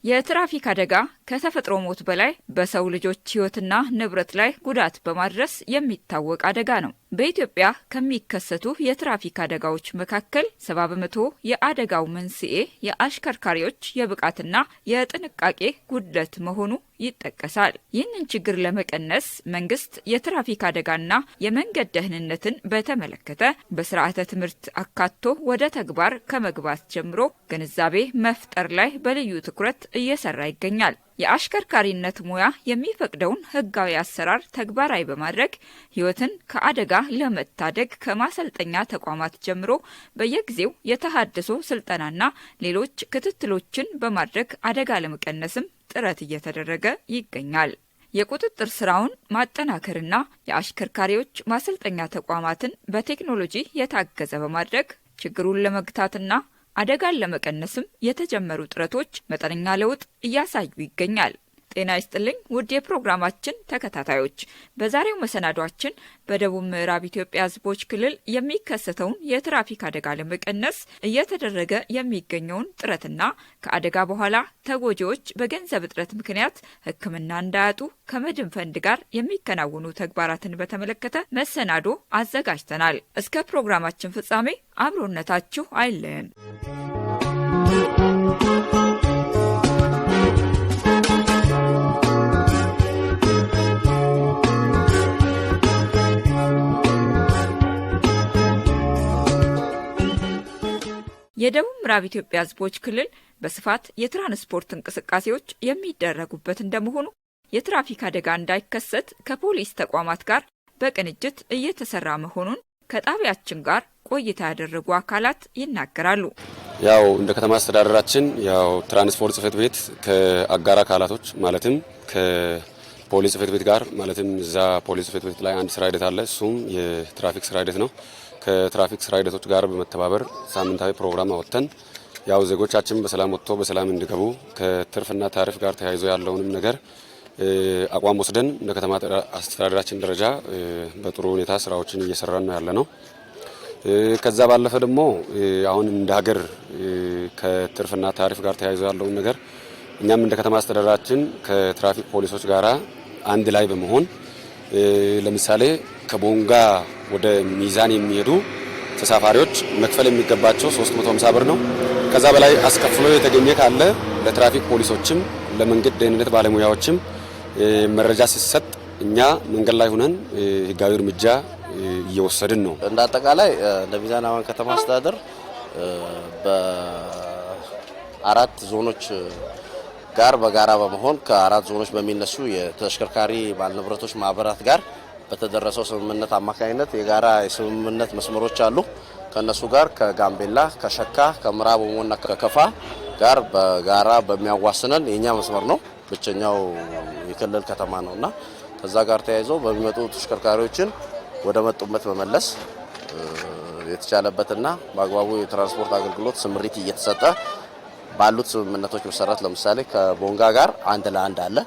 የትራፊክ አደጋ ከተፈጥሮ ሞት በላይ በሰው ልጆች ሕይወትና ንብረት ላይ ጉዳት በማድረስ የሚታወቅ አደጋ ነው። በኢትዮጵያ ከሚከሰቱ የትራፊክ አደጋዎች መካከል 70% የአደጋው መንስኤ የአሽከርካሪዎች የብቃትና የጥንቃቄ ጉድለት መሆኑ ይጠቀሳል። ይህንን ችግር ለመቀነስ መንግስት የትራፊክ አደጋና የመንገድ ደህንነትን በተመለከተ በስርዓተ ትምህርት አካቶ ወደ ተግባር ከመግባት ጀምሮ ግንዛቤ መፍጠር ላይ በልዩ ትኩረት እየሰራ ይገኛል። የአሽከርካሪነት ሙያ የሚፈቅደውን ህጋዊ አሰራር ተግባራዊ በማድረግ ህይወትን ከአደጋ ለመታደግ ከማሰልጠኛ ተቋማት ጀምሮ በየጊዜው የተሃድሶ ስልጠናና ሌሎች ክትትሎችን በማድረግ አደጋ ለመቀነስም ጥረት እየተደረገ ይገኛል። የቁጥጥር ስራውን ማጠናከርና የአሽከርካሪዎች ማሰልጠኛ ተቋማትን በቴክኖሎጂ የታገዘ በማድረግ ችግሩን ለመግታትና አደጋን ለመቀነስም የተጀመሩ ጥረቶች መጠነኛ ለውጥ እያሳዩ ይገኛል። ጤና ይስጥልኝ ውድ የፕሮግራማችን ተከታታዮች፣ በዛሬው መሰናዷችን በደቡብ ምዕራብ ኢትዮጵያ ህዝቦች ክልል የሚከሰተውን የትራፊክ አደጋ ለመቀነስ እየተደረገ የሚገኘውን ጥረትና ከአደጋ በኋላ ተጎጂዎች በገንዘብ እጥረት ምክንያት ሕክምና እንዳያጡ ከመድን ፈንድ ጋር የሚከናወኑ ተግባራትን በተመለከተ መሰናዶ አዘጋጅተናል። እስከ ፕሮግራማችን ፍጻሜ አብሮነታችሁ አይለየን። የደቡብ ምዕራብ ኢትዮጵያ ህዝቦች ክልል በስፋት የትራንስፖርት እንቅስቃሴዎች የሚደረጉበት እንደመሆኑ የትራፊክ አደጋ እንዳይከሰት ከፖሊስ ተቋማት ጋር በቅንጅት እየተሰራ መሆኑን ከጣቢያችን ጋር ቆይታ ያደረጉ አካላት ይናገራሉ። ያው እንደ ከተማ አስተዳደራችን ያው ትራንስፖርት ጽሕፈት ቤት ከአጋር አካላቶች ማለትም ከፖሊስ ጽሕፈት ቤት ጋር ማለትም እዛ ፖሊስ ጽሕፈት ቤት ላይ አንድ ስራ ሂደት አለ። እሱም የትራፊክ ስራ ሂደት ነው። ከትራፊክ ስራ ሂደቶች ጋር በመተባበር ሳምንታዊ ፕሮግራም አወጥተን ያው ዜጎቻችን በሰላም ወጥቶ በሰላም እንዲገቡ ከትርፍና ታሪፍ ጋር ተያይዞ ያለውንም ነገር አቋም ወስደን እንደ ከተማ አስተዳደራችን ደረጃ በጥሩ ሁኔታ ስራዎችን እየሰራን ነው ያለነው። ከዛ ባለፈ ደግሞ አሁን እንደ ሀገር ከትርፍና ታሪፍ ጋር ተያይዞ ያለውን ነገር እኛም እንደ ከተማ አስተዳደራችን ከትራፊክ ፖሊሶች ጋራ አንድ ላይ በመሆን ለምሳሌ ከቦንጋ ወደ ሚዛን የሚሄዱ ተሳፋሪዎች መክፈል የሚገባቸው 350 ብር ነው። ከዛ በላይ አስከፍሎ የተገኘ ካለ ለትራፊክ ፖሊሶችም ለመንገድ ደህንነት ባለሙያዎችም መረጃ ሲሰጥ እኛ መንገድ ላይ ሆነን ህጋዊ እርምጃ እየወሰድን ነው። እንደ አጠቃላይ ለሚዛን አማን ከተማ አስተዳደር በአራት ዞኖች ጋር በጋራ በመሆን ከአራት ዞኖች በሚነሱ የተሽከርካሪ ባለንብረቶች ማህበራት ጋር በተደረሰው ስምምነት አማካኝነት የጋራ የስምምነት መስመሮች አሉ። ከነሱ ጋር ከጋምቤላ፣ ከሸካ፣ ከምዕራብ ኦሞና ከከፋ ጋር በጋራ በሚያዋስነን የኛ መስመር ነው። ብቸኛው የክልል ከተማ ነውና ከዛ ጋር ተያይዞ በሚመጡ ተሽከርካሪዎችን ወደ መጡበት መመለስ የተቻለበትና በአግባቡ የትራንስፖርት አገልግሎት ስምሪት እየተሰጠ ባሉት ስምምነቶች መሰረት ለምሳሌ ከቦንጋ ጋር 1 ለ1 አለ፣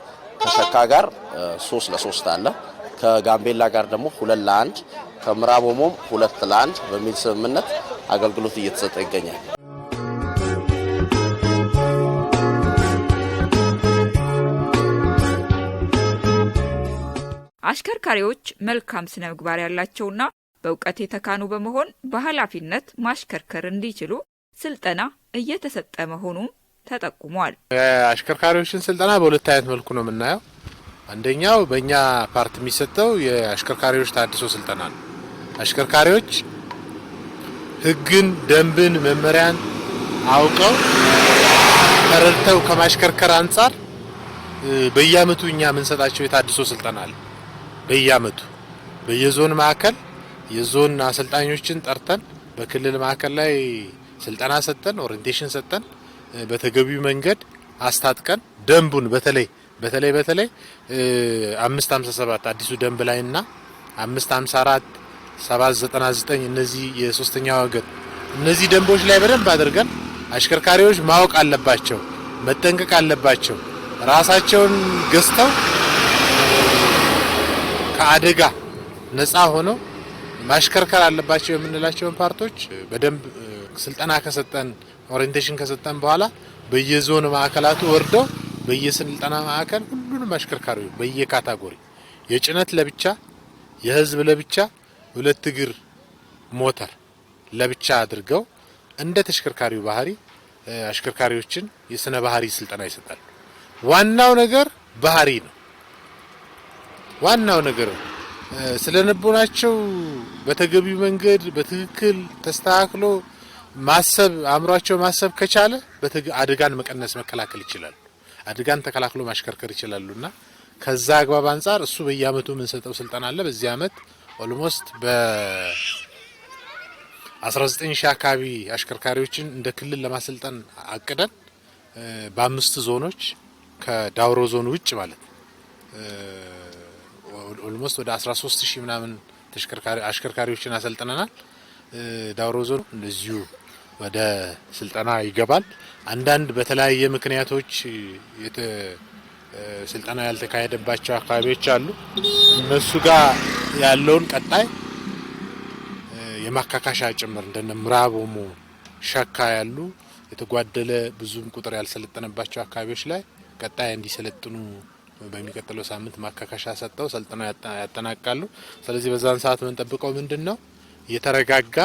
ከሸካ ጋር 3 ለ3 አለ፣ ከጋምቤላ ጋር ደግሞ 2 ለ1፣ ከምዕራብ ኦሞም 2 ለ1 በሚል ስምምነት አገልግሎት እየተሰጠ ይገኛል። አሽከርካሪዎች መልካም ስነ ምግባር ያላቸውና በእውቀት የተካኑ በመሆን በኃላፊነት ማሽከርከር እንዲችሉ ስልጠና እየተሰጠ መሆኑ ተጠቁሟል። የአሽከርካሪዎችን ስልጠና በሁለት አይነት መልኩ ነው የምናየው። አንደኛው በእኛ ፓርት የሚሰጠው የአሽከርካሪዎች ታድሶ ስልጠና ነው። አሽከርካሪዎች ሕግን፣ ደንብን፣ መመሪያን አውቀው ተረድተው ከማሽከርከር አንጻር በየአመቱ እኛ የምንሰጣቸው የታድሶ ስልጠና አለ። በየአመቱ በየዞን ማዕከል የዞን አሰልጣኞችን ጠርተን በክልል ማዕከል ላይ ስልጠና ሰጠን፣ ኦሪንቴሽን ሰጠን፣ በተገቢው መንገድ አስታጥቀን ደንቡን በተለይ 557 አዲሱ ደንብ ላይና 554 799 እነዚህ የሶስተኛ ወገን እነዚህ ደንቦች ላይ በደንብ አድርገን አሽከርካሪዎች ማወቅ አለባቸው፣ መጠንቀቅ አለባቸው፣ ራሳቸውን ገዝተው ከአደጋ ነፃ ሆነው ማሽከርከር አለባቸው የምንላቸውን ፓርቶች በደንብ ስልጠና ከሰጠን ኦሪንቴሽን ከሰጠን በኋላ በየዞን ማዕከላቱ ወርደው በየስልጠና ማዕከል ሁሉንም አሽከርካሪዎች በየካታጎሪ የጭነት ለብቻ የህዝብ ለብቻ 2 እግር ሞተር ለብቻ አድርገው እንደ ተሽከርካሪው ባህሪ አሽከርካሪዎችን የስነ ባህሪ ስልጠና ይሰጣሉ። ዋናው ነገር ባህሪ ነው። ዋናው ነገር ስለነበራቸው በተገቢው መንገድ በትክክል ተስተካክሎ ማሰብ አእምሯቸው ማሰብ ከቻለ አደጋን መቀነስ መከላከል ይችላሉ። አደጋን ተከላክሎ ማሽከርከር ይችላሉና ከዛ አግባብ አንፃር እሱ በየአመቱ ምን ሰጠው ስልጠና አለ። በዚህ አመት ኦልሞስት በ19000 አካባቢ አሽከርካሪዎችን እንደ ክልል ለማሰልጠን አቅደን በ5 ዞኖች ከዳውሮ ዞን ውጭ ማለት ኦልሞስት ወደ 13000 ምናምን አሽከርካሪዎችን አሰልጥነናል። ዳውሮ ዞን እንደዚሁ ወደ ስልጠና ይገባል። አንዳንድ በተለያየ ምክንያቶች ስልጠና ያልተካሄደባቸው አካባቢዎች አሉ። እነሱ ጋር ያለውን ቀጣይ የማካካሻ ጭምር እንደነ ምዕራብ ኦሞ፣ ሸካ ያሉ የተጓደለ ብዙም ቁጥር ያልሰለጠነባቸው አካባቢዎች ላይ ቀጣይ እንዲሰለጥኑ በሚቀጥለው ሳምንት ማካካሻ ሰጠው ሰልጥነው ያጠናቃሉ። ስለዚህ በዛን ሰዓት ምን ጠብቀው ምንድነው የተረጋጋ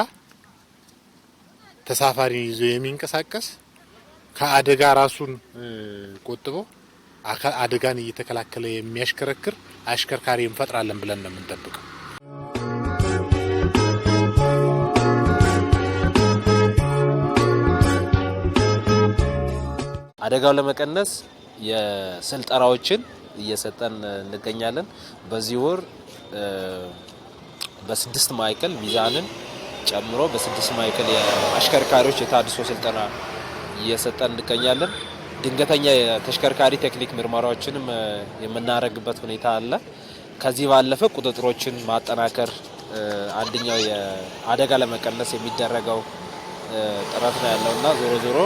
ተሳፋሪ ይዞ የሚንቀሳቀስ ከአደጋ ራሱን ቆጥቦ አደጋን እየተከላከለ የሚያሽከረክር አሽከርካሪ እንፈጥራለን ብለን ነው የምንጠብቀው። አደጋው ለመቀነስ የስልጠናዎችን እየሰጠን እንገኛለን። በዚህ ወር በ6 ማዕከል ሚዛንን ጨምሮ በ6 ማዕከል የአሽከርካሪዎች የታድሶ ስልጠና እየሰጠን እንገኛለን። ድንገተኛ የተሽከርካሪ ቴክኒክ ምርመራዎችንም የምናደርግበት ሁኔታ አለ። ከዚህ ባለፈ ቁጥጥሮችን ማጠናከር አንደኛው የአደጋ ለመቀነስ የሚደረገው ጥረት ነው ያለውና ዞሮ ዞሮ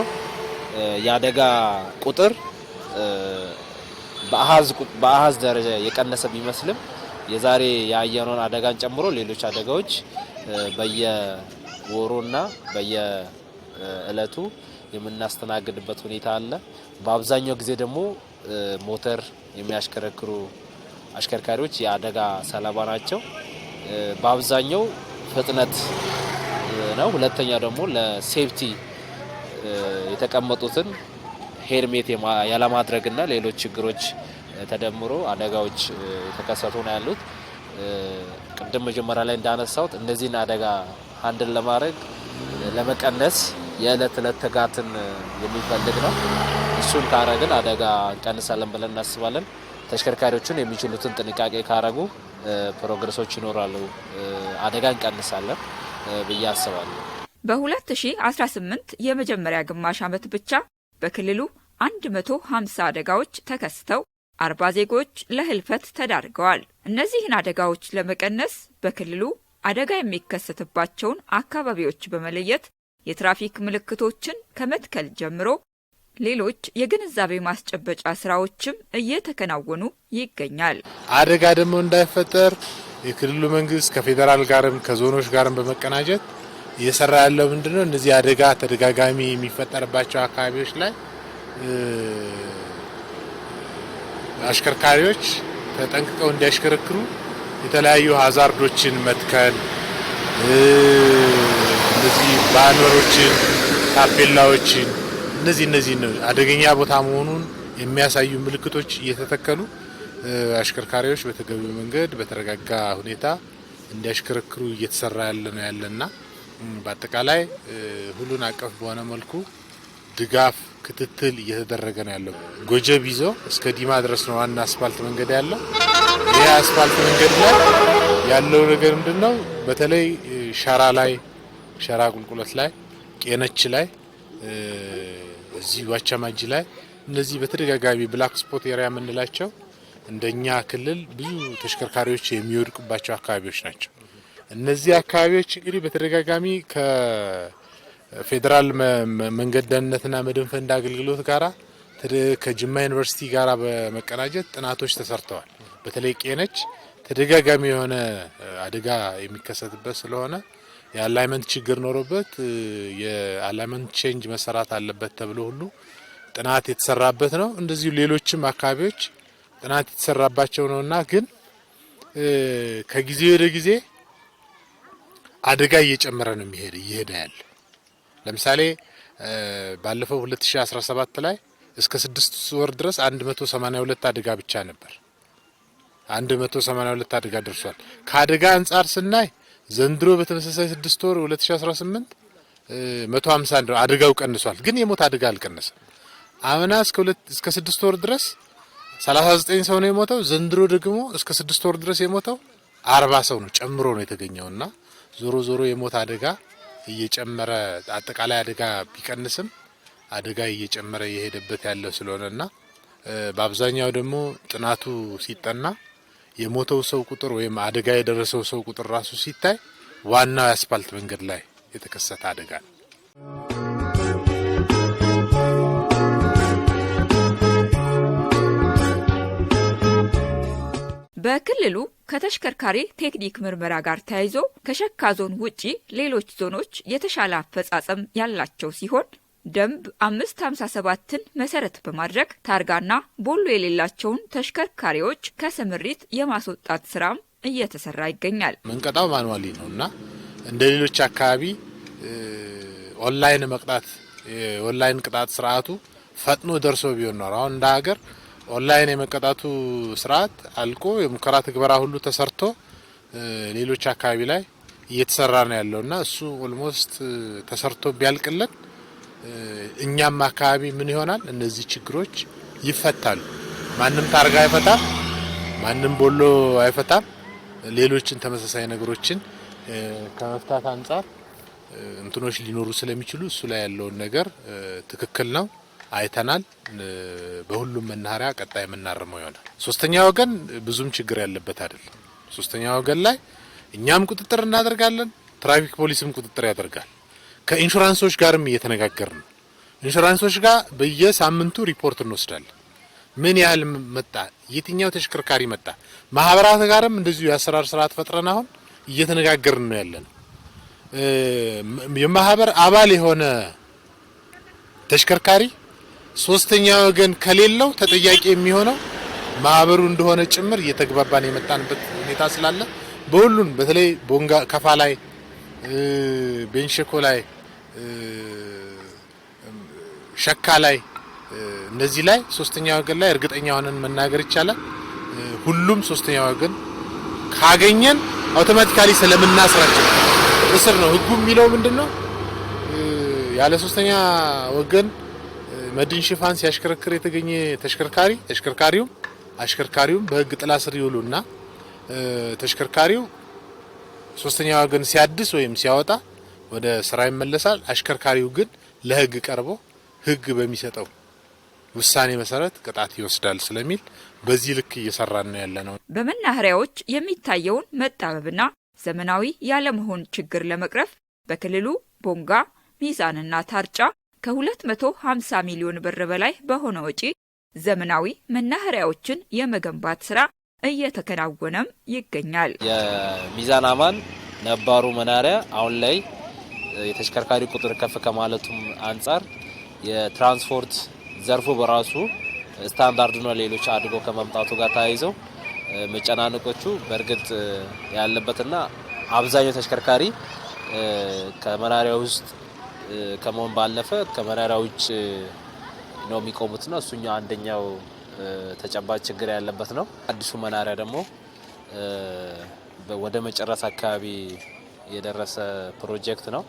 የአደጋ ቁጥር በአሃዝ ደረጃ የቀነሰ ቢመስልም የዛሬ ያየነውን አደጋን ጨምሮ ሌሎች አደጋዎች በየወሩና በየእለቱ የምናስተናግድበት ሁኔታ አለ። በአብዛኛው ጊዜ ደግሞ ሞተር የሚያሽከረክሩ አሽከርካሪዎች የአደጋ ሰለባ ናቸው። በአብዛኛው ፍጥነት ነው። ሁለተኛ ደግሞ ለሴፍቲ የተቀመጡትን ሄልሜት ያለማድረግና ሌሎች ችግሮች ተደምሮ አደጋዎች የተከሰቱ ነው ያሉት። ቅድም መጀመሪያ ላይ እንዳነሳሁት እነዚህን አደጋ ሃንድል ለማድረግ ለመቀነስ የዕለት ዕለት ትጋትን የሚፈልግ ነው። እሱን ካረግን አደጋ እንቀንሳለን ብለን እናስባለን። ተሽከርካሪዎቹን የሚችሉትን ጥንቃቄ ካረጉ ፕሮግረሶች ይኖራሉ፣ አደጋ እንቀንሳለን ብዬ አስባለሁ። በ2018 የመጀመሪያ ግማሽ ዓመት ብቻ በክልሉ 150 አደጋዎች ተከስተው 40 ዜጎች ለህልፈት ተዳርገዋል። እነዚህን አደጋዎች ለመቀነስ በክልሉ አደጋ የሚከሰትባቸውን አካባቢዎች በመለየት የትራፊክ ምልክቶችን ከመትከል ጀምሮ ሌሎች የግንዛቤ ማስጨበጫ ስራዎችም እየተከናወኑ ይገኛል። አደጋ ደግሞ እንዳይፈጠር የክልሉ መንግስት ከፌዴራል ጋርም ከዞኖች ጋርም በመቀናጀት እየሰራ ያለው ምንድነው እነዚህ አደጋ ተደጋጋሚ የሚፈጠርባቸው አካባቢዎች ላይ አሽከርካሪዎች ተጠንቅቀው እንዲያሽከረክሩ የተለያዩ ሀዛርዶችን መትከል፣ እነዚህ ባነሮችን፣ ታፔላዎችን እነዚህ አደገኛ ቦታ መሆኑን የሚያሳዩ ምልክቶች እየተተከሉ አሽከርካሪዎች በተገቢው መንገድ በተረጋጋ ሁኔታ እንዲያሽከረክሩ እየተሰራ ያለና በአጠቃላይ ሁሉን አቀፍ በሆነ መልኩ ድጋፍ ክትትል እየተደረገ ነው ያለው። ጎጀብ ይዞ እስከ ዲማ ድረስ ነው ዋና አስፋልት መንገድ ያለው። ይህ አስፋልት መንገድ ላይ ያለው ነገር ምንድነው? በተለይ ሸራ ቁልቁለት ላይ፣ ቄነች ላይ፣ እዚህ ዋቻማጂ ላይ እነዚህ በተደጋጋሚ ብላክ ስፖት ኤሪያ የምንላቸው እንደኛ ክልል ብዙ ተሽከርካሪዎች የሚወድቁባቸው አካባቢዎች ናቸው። እነዚህ አካባቢዎች እንግዲህ በተደጋጋሚ ከፌዴራል መንገድ ደህንነትና መድን ፈንድ አገልግሎት ጋራ ከጅማ ዩኒቨርሲቲ ጋራ በመቀናጀት ጥናቶች ተሰርተዋል። በተለይ ቄነች ተደጋጋሚ የሆነ አደጋ የሚከሰትበት ስለሆነ የአላይመንት ችግር ኖሮበት የአላይመንት ቼንጅ መሰራት አለበት ተብሎ ሁሉ ጥናት የተሰራበት ነው። እንደዚሁ ሌሎችም አካባቢዎች ጥናት የተሰራባቸው ነውና ግን ከጊዜ ወደ ጊዜ አደጋ እየጨመረ ነው እየሄደ ያለ። ለምሳሌ ባለፈው 2017 ላይ እስከ 6 ወር ድረስ 182 አደጋ ብቻ ነበር። 182 አደጋ ደርሷል። ከአደጋ አንጻር ስናይ ዘንድሮ በተመሳሳይ 6 ወር 2018 150 ነው አደጋው ቀንሷል። ግን የሞት አደጋ አልቀነሰም። አምና እስከ 6 ወር ድረስ 39 ሰው ነው የሞተው። ዘንድሮ ደግሞ እስከ 6 ወር ድረስ የሞተው 40 ሰው ነው ጨምሮ ነው የተገኘውና ዞሮ የሞት አደጋ እየጨመረ አጠቃላይ አደጋ ቢቀንስም አደጋ እየጨመረ የሄደበት ያለ ስለሆነና በአብዛኛው ደግሞ ጥናቱ ሲጠና የሞተው ሰው ቁጥር ወይም አደጋ የደረሰው ሰው ቁጥር ራሱ ሲታይ ዋናው የአስፋልት መንገድ ላይ የተከሰተ አደጋ ነው። በክልሉ ከተሽከርካሪ ቴክኒክ ምርመራ ጋር ተያይዞ ከሸካ ዞን ውጪ ሌሎች ዞኖች የተሻለ አፈጻጸም ያላቸው ሲሆን ደንብ 557ን መሰረት በማድረግ ታርጋና ቦሎ የሌላቸውን ተሽከርካሪዎች ከስምሪት የማስወጣት ስራም እየተሰራ ይገኛል። መንቀጣው ማኑዋሊ ነውና እንደ ሌሎች አካባቢ ኦንላይን መቅጣት ኦንላይን ቅጣት ስርዓቱ ፈጥኖ ደርሶ ቢሆን ነው አሁን እንደ ሀገር ኦንላይን የመቀጣቱ ስርዓት አልቆ የሙከራ ትግበራ ሁሉ ተሰርቶ ሌሎች አካባቢ ላይ እየተሰራ ነው ያለውና እሱ ኦልሞስት ተሰርቶ ቢያልቅልን እኛም አካባቢ ምን ይሆናል እነዚህ ችግሮች ይፈታሉ። ማንም ታርጋ አይፈታም፣ ማንም ቦሎ አይፈታም። ሌሎችን ተመሳሳይ ነገሮችን ከመፍታት አንጻር እንትኖች ሊኖሩ ስለሚችሉ እሱ ላይ ያለውን ነገር ትክክል ነው አይተናል። በሁሉም መናኸሪያ ቀጣይ የምናርመው ይሆናል። ሶስተኛ ወገን ብዙም ችግር ያለበት አይደለም። ሶስተኛ ወገን ላይ እኛም ቁጥጥር እናደርጋለን፣ ትራፊክ ፖሊስም ቁጥጥር ያደርጋል። ከኢንሹራንሶች ጋርም እየተነጋገርን ነው። ኢንሹራንሶች ጋር በየሳምንቱ ሪፖርት እንወስዳለን። ምን ያህል መጣ፣ የትኛው ተሽከርካሪ መጣ። ማህበራት ጋርም እንደዚሁ የአሰራር ስርዓት ፈጥረን አሁን እየተነጋገርን ነው ያለነው። የማህበር አባል የሆነ ተሽከርካሪ ሶስተኛ ወገን ከሌለው ተጠያቂ የሚሆነው ማህበሩ እንደሆነ ጭምር እየተግባባን የመጣንበት ሁኔታ ስላለ በሁሉም በተለይ ቦንጋ ከፋ ላይ ቤንሸኮ ላይ ሸካ ላይ እነዚህ ላይ ሶስተኛ ወገን ላይ እርግጠኛ ሆነን መናገር ይቻላል። ሁሉም ሶስተኛ ወገን ካገኘን አውቶማቲካሊ ስለምናስራቸው እስር ነው። ህጉ የሚለው ምንድነው? ያለ ሶስተኛ ወገን መድን ሽፋን ሲያሽከረክር የተገኘ አሽከርካሪውም በህግ ጥላ ስር ይውሉና ተሽከርካሪው ሶስተኛ ወገን ሲያድስ ወይም ሲያወጣ ወደ ስራ ይመለሳል። አሽከርካሪው ግን ለህግ ቀርቦ ህግ በሚሰጠው ውሳኔ መሰረት ቅጣት ይወስዳል ስለሚል በዚህ ልክ እየሰራን ነው ያለነው። በመናኸሪያዎች የሚታየውን መጣበብና ዘመናዊ ያለመሆን ችግር ለመቅረፍ በክልሉ ቦንጋ፣ ሚዛንና ታርጫ ከ250 ሚሊዮን ብር በላይ በሆነ ወጪ ዘመናዊ መናኸሪያዎችን የመገንባት ስራ እየተከናወነም ይገኛል። የሚዛን አማን ነባሩ መናኸሪያ አሁን ላይ የተሽከርካሪ ቁጥር ከፍ ከማለቱም አንጻር የትራንስፖርት ዘርፉ በራሱ ስታንዳርድና ሌሎች አድጎ ከመምጣቱ ጋር ተያይዘው መጨናነቆቹ በእርግጥ ያለበትና አብዛኛው ተሽከርካሪ ከመናኸሪያ ውስጥ ከመሆን ባለፈ ከመናኸሪያ ውጭ ነው የሚቆሙትና እሱኛው አንደኛው ተጨባጭ ችግር ያለበት ነው። አዲሱ መናኸሪያ ደግሞ ወደ መጨረስ አካባቢ የደረሰ ፕሮጀክት ነው።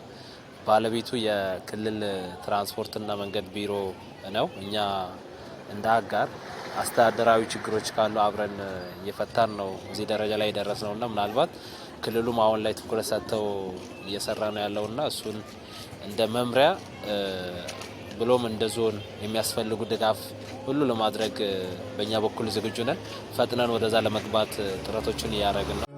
ባለቤቱ የክልል ትራንስፖርትና መንገድ ቢሮ ነው። እኛ እንደ አጋር አስተዳደራዊ ችግሮች ካሉ አብረን እየፈታን ነው እዚህ ደረጃ ላይ የደረስነውና ምናልባት ክልሉም አሁን ላይ ትኩረት ሰጥተው እየሰራ ነው ያለውና እሱን እንደ መምሪያ ብሎም እንደ ዞን የሚያስፈልጉ ድጋፍ ሁሉ ለማድረግ በእኛ በኩል ዝግጁ ነን። ፈጥነን ወደዛ ለመግባት ጥረቶችን እያደረግን ነው።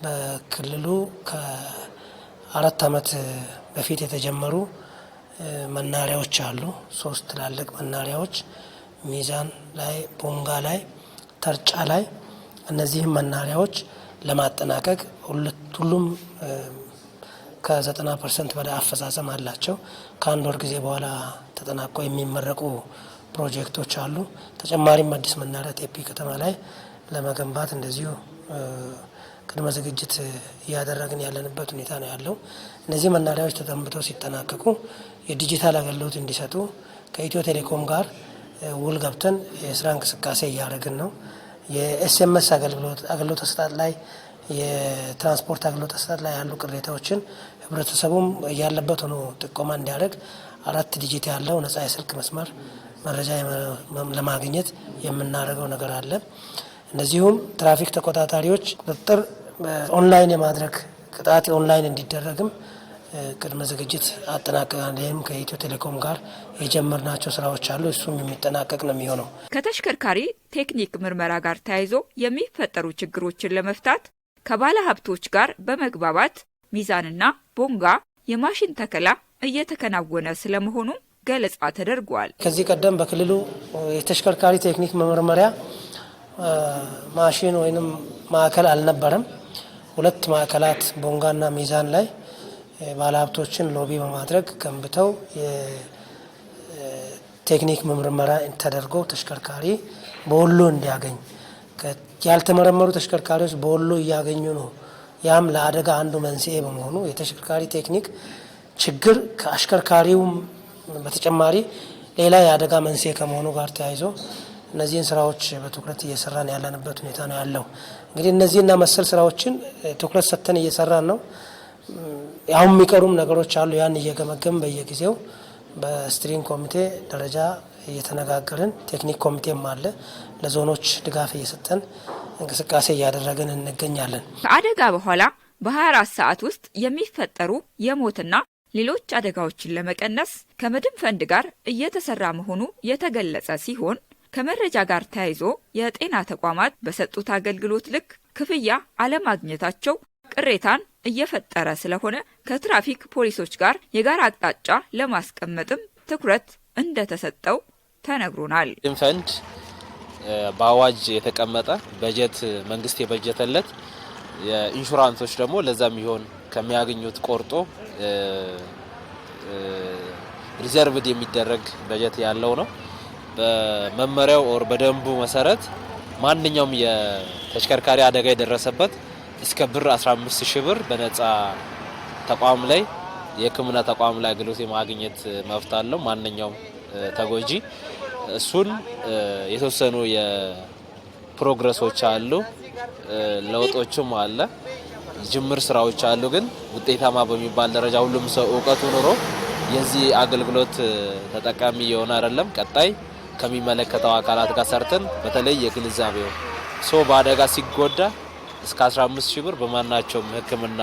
በክልሉ ከ4 ዓመት በፊት የተጀመሩ መናኸሪያዎች አሉ። 3 ትላልቅ መናኸሪያዎች ሚዛን ላይ፣ ቦንጋ ላይ፣ ተርጫ ላይ። እነዚህም መናኸሪያዎች ለማጠናቀቅ ሁሉም ከ90% በላይ አፈጻጸም አላቸው። ከአንድ ወር ጊዜ በኋላ ተጠናቆ የሚመረቁ ፕሮጀክቶች አሉ። ተጨማሪም አዲስ መናኸሪያ ቴፒ ከተማ ላይ ለመገንባት እንደዚሁ ቅድመ ዝግጅት እያደረግን ያለንበት ሁኔታ ነው ያለው። እነዚህ መናኸሪያዎች ተገንብተው ሲጠናቀቁ የዲጂታል አገልግሎት እንዲሰጡ ከኢትዮ ቴሌኮም ጋር ውል ገብተን የስራ እንቅስቃሴ እያደረግን ነው። የኤስኤምኤስ አገልግሎት አሰጣጥ ላይ የትራንስፖርት አገልግሎት አሰጣጥ ላይ ያሉ ቅሬታዎችን ህብረተሰቡም ያለበት ሆኖ ጥቆማ እንዲያደርግ 4 ዲጂት ያለው ነጻ የስልክ መስመር መረጃ ለማግኘት የምናደርገው ነገር አለ። እንደዚሁም ትራፊክ ተቆጣጣሪዎች ቁጥጥር ኦንላይን የማድረግ ቅጣት ኦንላይን እንዲደረግም ቅድመ ዝግጅት አጠናቀናል። ይህም ከኢትዮ ቴሌኮም ጋር የጀመርናቸው ስራዎች አሉ። እሱም የሚጠናቀቅ ነው የሚሆነው። ከተሽከርካሪ ቴክኒክ ምርመራ ጋር ተያይዞ የሚፈጠሩ ችግሮችን ለመፍታት ከባለ ሀብቶች ጋር በመግባባት ሚዛንና ቦንጋ የማሽን ተከላ እየተከናወነ ስለመሆኑ ገለጻ ተደርጓል። ከዚህ ቀደም በክልሉ የተሽከርካሪ ቴክኒክ መመርመሪያ ማሽን ወይንም ማዕከል አልነበረም። 2 ማዕከላት ቦንጋና ሚዛን ላይ ባለሀብቶችን ሎቢ በማድረግ ገንብተው የቴክኒክ ምርመራ ተደርጎ ተሽከርካሪ በወሎ እንዲያገኝ፣ ያልተመረመሩ ተሽከርካሪዎች በወሎ እያገኙ ነው። ያም ለአደጋ አንዱ መንስኤ በመሆኑ የተሽከርካሪ ቴክኒክ ችግር ከአሽከርካሪውም በተጨማሪ ሌላ የአደጋ መንስኤ ከመሆኑ ጋር ተያይዞ እነዚህን ስራዎች በትኩረት እየሰራን ያለንበት ሁኔታ ነው ያለው። እንግዲህ እነዚህና መሰል ስራዎችን ትኩረት ሰጥተን እየሰራን ነው። አሁን የሚቀሩም ነገሮች አሉ። ያን እየገመገም በየጊዜው በስትሪንግ ኮሚቴ ደረጃ እየተነጋገርን ቴክኒክ ኮሚቴም አለ ለዞኖች ድጋፍ እየሰጠን እንቅስቃሴ እያደረግን እንገኛለን። ከአደጋ በኋላ በ24 ሰዓት ውስጥ የሚፈጠሩ የሞትና ሌሎች አደጋዎችን ለመቀነስ ከመድን ፈንድ ጋር እየተሰራ መሆኑ የተገለጸ ሲሆን ከመረጃ ጋር ተያይዞ የጤና ተቋማት በሰጡት አገልግሎት ልክ ክፍያ አለማግኘታቸው ቅሬታን እየፈጠረ ስለሆነ ከትራፊክ ፖሊሶች ጋር የጋራ አቅጣጫ ለማስቀመጥም ትኩረት እንደተሰጠው ተነግሮናል። መድን ፈንድ በአዋጅ የተቀመጠ በጀት መንግስት የበጀተለት የኢንሹራንሶች ደግሞ ለዛ የሚሆን ከሚያገኙት ቆርጦ ሪዘርቭድ የሚደረግ በጀት ያለው ነው። በመመሪያው ኦር በደንቡ መሰረት ማንኛውም የተሽከርካሪ አደጋ የደረሰበት እስከ ብር 15,000 ብር በነጻ ተቋም ላይ የሕክምና ተቋም ላይ አገልግሎት የማግኘት መብት አለው ማንኛውም ተጎጂ። እሱን የተወሰኑ የፕሮግረሶች አሉ፣ ለውጦችም አለ፣ ጅምር ስራዎች አሉ። ግን ውጤታማ በሚባል ደረጃ ሁሉም ሰው እውቀቱ ኑሮ የዚህ አገልግሎት ተጠቃሚ የሆነ አይደለም። ቀጣይ ከሚመለከተው አካላት ጋር ሰርተን በተለይ የግንዛቤው ሰው በአደጋ ሲጎዳ እስከ 15,000 ብር በማናቸውም ሕክምና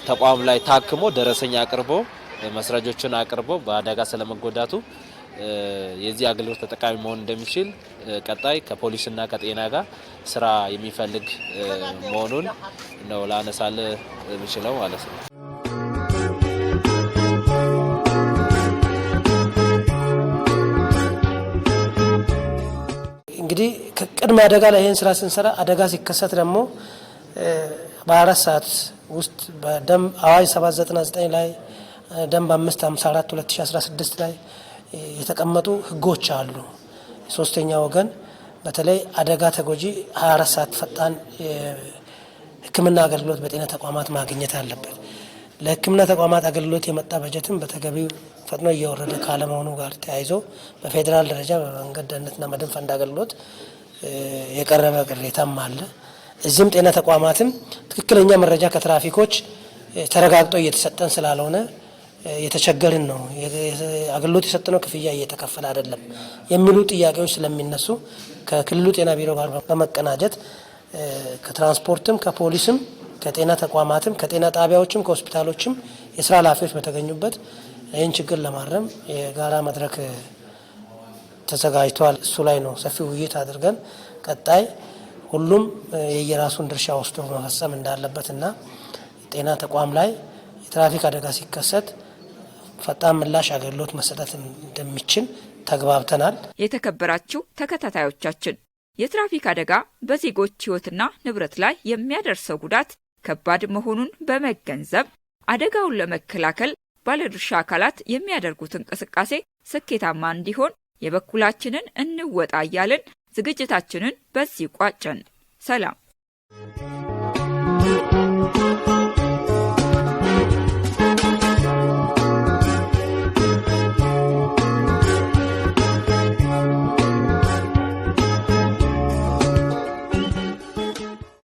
ተቋም ላይ ታክሞ ደረሰኛ አቅርቦ መስረጆችን አቅርቦ በአደጋ ስለመጎዳቱ የዚህ አገልግሎት ተጠቃሚ መሆን እንደሚችል ቀጣይ ከፖሊስና ከጤና ጋር ስራ የሚፈልግ መሆኑን ነው ላነሳል የምችለው ማለት ነው። እንግዲህ ከቅድመ አደጋ ላይ ይህን ስራ ስንሰራ አደጋ ሲከሰት ደግሞ በ24 ሰዓት ውስጥ በደንብ አዋጅ 799 ላይ ደንብ 554 2016 ላይ የተቀመጡ ህጎች አሉ። ሶስተኛ ወገን በተለይ አደጋ ተጎጂ 24 ሰዓት ፈጣን ሕክምና አገልግሎት በጤና ተቋማት ማግኘት አለበት። ለሕክምና ተቋማት አገልግሎት የመጣ በጀትም በተገቢው ፈጥኖ እየወረደ ካለመሆኑ ጋር ተያይዞ በፌዴራል ደረጃ በመንገድ ደህንነትና መድን ፈንድ አገልግሎት የቀረበ ቅሬታም አለ። እዚህም ጤና ተቋማትም ትክክለኛ መረጃ ከትራፊኮች ተረጋግጦ እየተሰጠን ስላልሆነ የተቸገርን ነው፣ አገልግሎት የሰጠነው ክፍያ እየተከፈለ አይደለም የሚሉ ጥያቄዎች ስለሚነሱ ከክልሉ ጤና ቢሮ ጋር በመቀናጀት ከትራንስፖርትም ከፖሊስም ከጤና ተቋማትም ከጤና ጣቢያዎችም ከሆስፒታሎችም የስራ ኃላፊዎች በተገኙበት ይህን ችግር ለማረም የጋራ መድረክ ተዘጋጅቷል። እሱ ላይ ነው ሰፊ ውይይት አድርገን ቀጣይ ሁሉም የየራሱን ድርሻ ወስዶ መፈጸም እንዳለበትና ጤና ተቋም ላይ የትራፊክ አደጋ ሲከሰት ፈጣን ምላሽ አገልግሎት መሰጠት እንደሚችል ተግባብተናል። የተከበራችሁ ተከታታዮቻችን የትራፊክ አደጋ በዜጎች ሕይወትና ንብረት ላይ የሚያደርሰው ጉዳት ከባድ መሆኑን በመገንዘብ አደጋውን ለመከላከል ባለድርሻ አካላት የሚያደርጉት እንቅስቃሴ ስኬታማ እንዲሆን የበኩላችንን እንወጣ እያልን ዝግጅታችንን በዚህ ቋጨን። ሰላም።